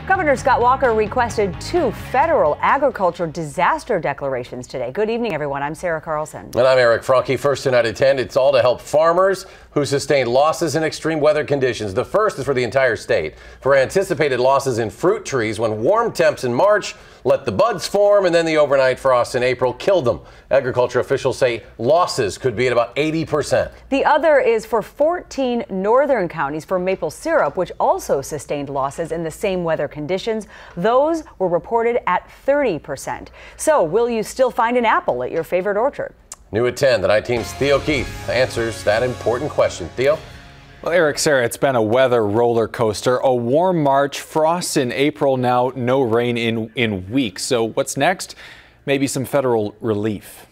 Governor Scott Walker requested 2 federal agriculture disaster declarations today. Good evening, everyone. I'm Sarah Carlson. And I'm Eric Franke. First tonight at 10. It's all to help farmers who sustained losses in extreme weather conditions. The first is for the entire state for anticipated losses in fruit trees when warm temps in March let the buds form and then the overnight frost in April killed them. Agriculture officials say losses could be at about 80%. The other is for 14 northern counties for maple syrup, which also sustained losses in the same weather conditions. Those were reported at 30%. So will you still find an apple at your favorite orchard? New at 10, the night team's Theo Keith answers that important question. Theo? Well, Eric, Sarah, it's been a weather roller coaster. A warm March, frosts in April, now no rain in weeks. So what's next? Maybe some federal relief.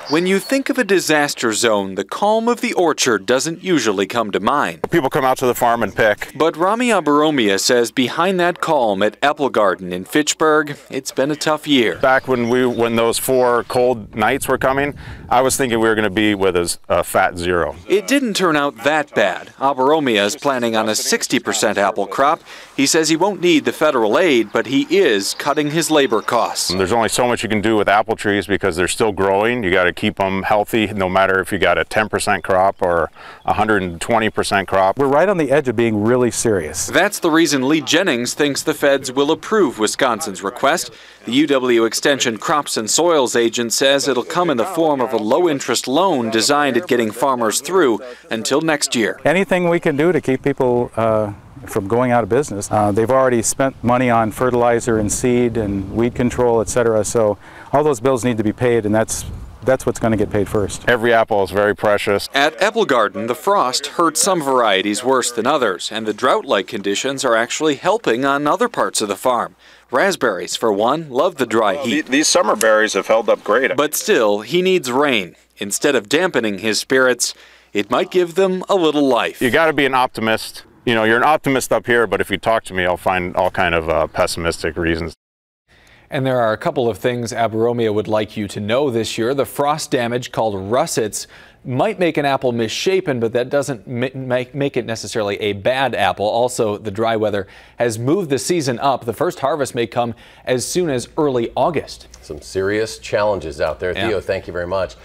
When you think of a disaster zone, the calm of the orchard doesn't usually come to mind. People come out to the farm and pick. But Rami Abaromia says behind that calm at Apple Garden in Fitchburg, it's been a tough year. Back when those 4 cold nights were coming, I was thinking we were going to be with a fat 0. It didn't turn out that bad. Abaromia is planning on a 60% apple crop. He says he won't need the federal aid, but he is cutting his labor costs. There's only so much you can do with apple trees because they're still growing. You got to keep them healthy, no matter if you got a 10% crop or 120% crop. We're right on the edge of being really serious. That's the reason Lee Jennings thinks the feds will approve Wisconsin's request. The UW Extension Crops and Soils agent says it'll come in the form of a low-interest loan designed at getting farmers through until next year. Anything we can do to keep people from going out of business. They've already spent money on fertilizer and seed and weed control, etc. So all those bills need to be paid, and that's what's going to get paid first. Every apple is very precious. At Apple Garden, the frost hurt some varieties worse than others, and the drought-like conditions are actually helping on other parts of the farm. Raspberries, for one, love the dry heat. These summer berries have held up great. But still, he needs rain. Instead of dampening his spirits, it might give them a little life. You got to be an optimist. You know, you're an optimist up here, but if you talk to me, I'll find all kind of pessimistic reasons. And there are a couple of things Abaromia would like you to know this year. The frost damage, called russets, might make an apple misshapen, but that doesn't make it necessarily a bad apple. Also, the dry weather has moved the season up. The first harvest may come as soon as early August. Some serious challenges out there. Theo, thank you very much.